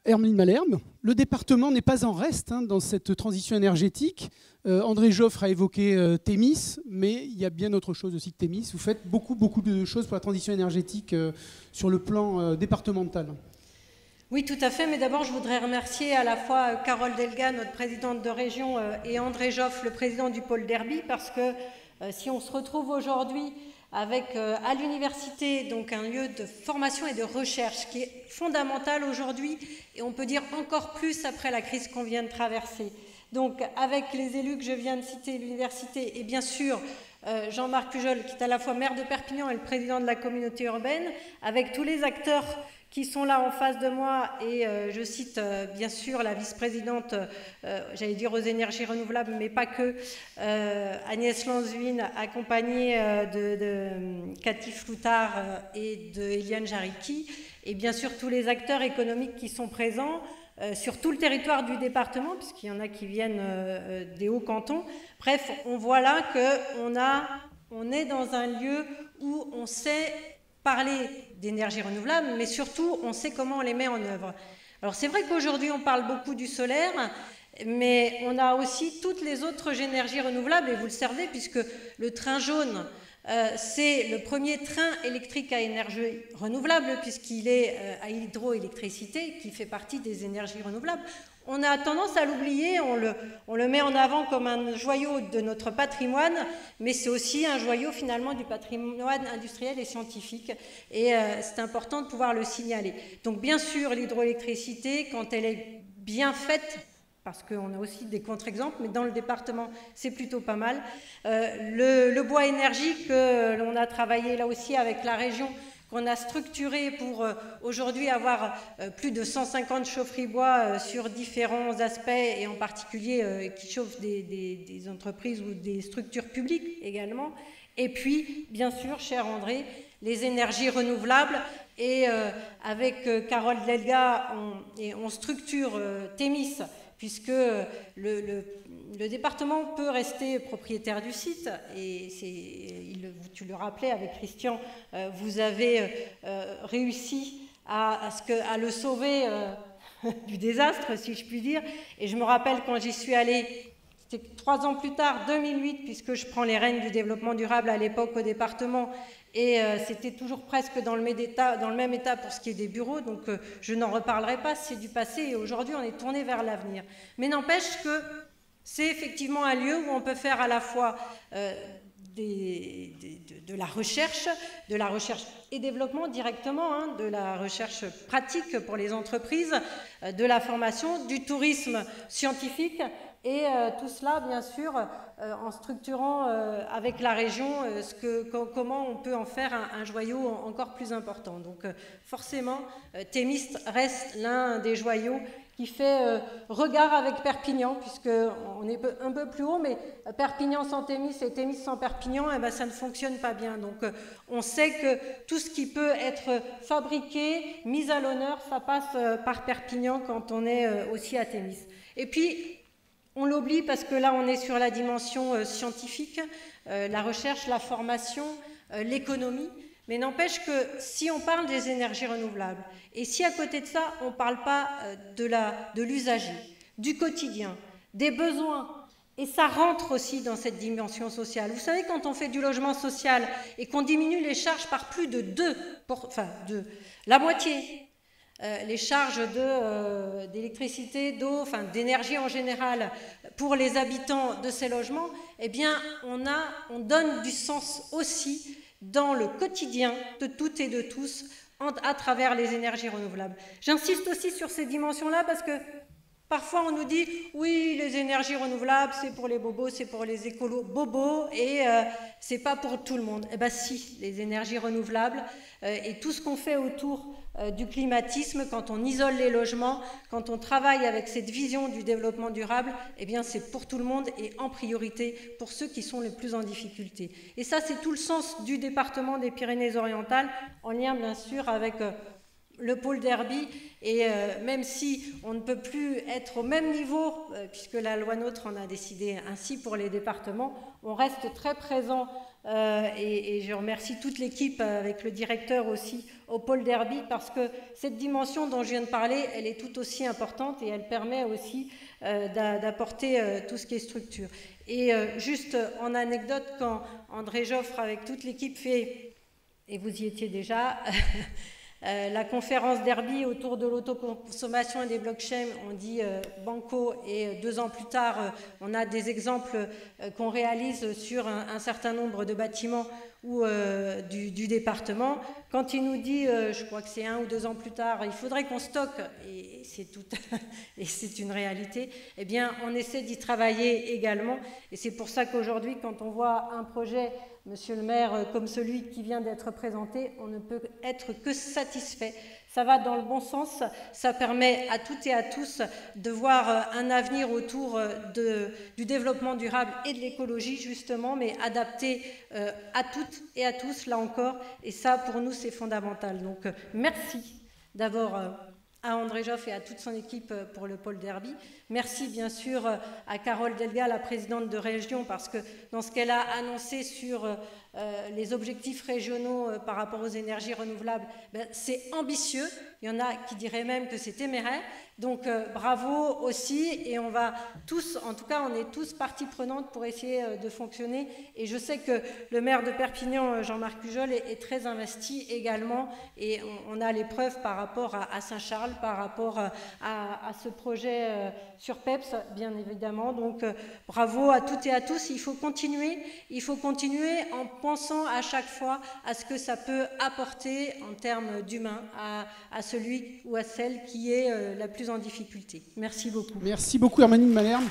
Hermeline Malherbe, le département n'est pas en reste dans cette transition énergétique. André Joffre a évoqué Thémis, mais il y a bien autre chose aussi que Thémis. Vous faites beaucoup de choses pour la transition énergétique sur le plan départemental. Oui, tout à fait, mais d'abord je voudrais remercier à la fois Carole Delga, notre présidente de région, et André Joffre, le président du pôle Derby, parce que si on se retrouve aujourd'hui avec à l'université donc un lieu de formation et de recherche qui est fondamental aujourd'hui, et on peut dire encore plus après la crise qu'on vient de traverser. Donc avec les élus que je viens de citer, l'université, et bien sûr Jean-Marc Pujol, qui est à la fois maire de Perpignan et le président de la communauté urbaine, avec tous les acteurs qui sont là en face de moi, et je cite bien sûr la vice-présidente, j'allais dire aux énergies renouvelables, mais pas que, Agnès Lanzuine, accompagnée de Cathy Floutard et de Eliane Jaricki, et bien sûr tous les acteurs économiques qui sont présents sur tout le territoire du département, puisqu'il y en a qui viennent des hauts cantons. Bref, on voit là qu'on est dans un lieu où on sait parler d'énergie renouvelable, mais surtout, on sait comment on les met en œuvre. Alors, c'est vrai qu'aujourd'hui, on parle beaucoup du solaire, mais on a aussi toutes les autres énergies renouvelables, et vous le savez, puisque le train jaune, c'est le premier train électrique à énergie renouvelable, puisqu'il est à hydroélectricité, qui fait partie des énergies renouvelables. On a tendance à l'oublier, on le met en avant comme un joyau de notre patrimoine, mais c'est aussi un joyau finalement du patrimoine industriel et scientifique, et c'est important de pouvoir le signaler. Donc bien sûr, l'hydroélectricité, quand elle est bien faite, parce qu'on a aussi des contre-exemples, mais dans le département, c'est plutôt pas mal. Le bois énergie que l'on a travaillé là aussi avec la région, qu'on a structuré pour aujourd'hui avoir plus de 150 chaufferies bois sur différents aspects, et en particulier qui chauffent des entreprises ou des structures publiques également. Et puis, bien sûr, cher André, les énergies renouvelables. Et avec Carole Delga, on structure Thémis, puisque le département peut rester propriétaire du site, et tu le rappelais avec Christian, vous avez réussi à le sauver du désastre, si je puis dire. Et je me rappelle quand j'y suis allée, c'était 3 ans plus tard, 2008, puisque je prends les rênes du développement durable à l'époque au département, et c'était toujours presque dans le même état pour ce qui est des bureaux, donc je n'en reparlerai pas, c'est du passé, et aujourd'hui on est tourné vers l'avenir. Mais n'empêche que c'est effectivement un lieu où on peut faire à la fois de la recherche et développement directement, de la recherche pratique pour les entreprises, de la formation, du tourisme scientifique, et tout cela, bien sûr, en structurant avec la région comment on peut en faire un joyau encore plus important. Donc forcément, Thémis reste l'un des joyaux qui fait regard avec Perpignan, puisqu'on est un peu plus haut, mais Perpignan sans Thémis et Thémis sans Perpignan, eh ben, ça ne fonctionne pas bien. Donc on sait que tout ce qui peut être fabriqué, mis à l'honneur, ça passe par Perpignan quand on est aussi à Thémis. Et puis, on l'oublie parce que là, on est sur la dimension scientifique, la recherche, la formation, l'économie. Mais n'empêche que si on parle des énergies renouvelables, et si à côté de ça, on ne parle pas de l'usager, du quotidien, des besoins, et ça rentre aussi dans cette dimension sociale. Vous savez, quand on fait du logement social et qu'on diminue les charges par plus de la moitié, les charges d'électricité, d'eau, d'énergie en général pour les habitants de ces logements, eh bien, on donne du sens aussi dans le quotidien de toutes et de tous à travers les énergies renouvelables. J'insiste aussi sur ces dimensions-là parce que parfois on nous dit oui, les énergies renouvelables c'est pour les bobos, c'est pour les écolos bobos, et c'est pas pour tout le monde. Eh bien si, les énergies renouvelables et tout ce qu'on fait autour du climatisme, quand on isole les logements, quand on travaille avec cette vision du développement durable, eh bien c'est pour tout le monde et en priorité pour ceux qui sont les plus en difficulté. Et ça, c'est tout le sens du département des Pyrénées-Orientales, en lien bien sûr avec le pôle Derby, et même si on ne peut plus être au même niveau, puisque la loi NOTRe en a décidé ainsi pour les départements, on reste très présent et je remercie toute l'équipe avec le directeur aussi au pôle Derby, parce que cette dimension dont je viens de parler, elle est tout aussi importante et elle permet aussi d'apporter tout ce qui est structure. Et juste en anecdote, quand André Joffre avec toute l'équipe fait, et vous y étiez déjà, la conférence Derby autour de l'autoconsommation et des blockchains, on dit banco, et 2 ans plus tard, on a des exemples qu'on réalise sur un certain nombre de bâtiments ou du département. Quand il nous dit, je crois que c'est 1 ou 2 ans plus tard, il faudrait qu'on stocke, et c'est une réalité, eh bien on essaie d'y travailler également, et c'est pour ça qu'aujourd'hui, quand on voit un projet, Monsieur le maire, comme celui qui vient d'être présenté, on ne peut être que satisfait. Ça va dans le bon sens, ça permet à toutes et à tous de voir un avenir autour du développement durable et de l'écologie, justement, mais adapté à toutes et à tous, là encore, et ça, pour nous, c'est fondamental. Donc, merci d'abord à André Joffre et à toute son équipe pour le pôle Derby. Merci bien sûr à Carole Delga, la présidente de région, parce que dans ce qu'elle a annoncé sur les objectifs régionaux par rapport aux énergies renouvelables, c'est ambitieux. Il y en a qui diraient même que c'est téméraire. Donc bravo aussi, et on va tous, en tout cas on est tous partie prenante pour essayer de fonctionner, et je sais que le maire de Perpignan, Jean-Marc Pujol, est très investi également, et on a les preuves par rapport à Saint-Charles, par rapport à ce projet sur PEPS, bien évidemment. Donc bravo à toutes et à tous, il faut continuer en pensant à chaque fois à ce que ça peut apporter en termes d'humain à celui ou à celle qui est la plus en difficulté. Merci beaucoup. Merci beaucoup, Hermanine Malherbe.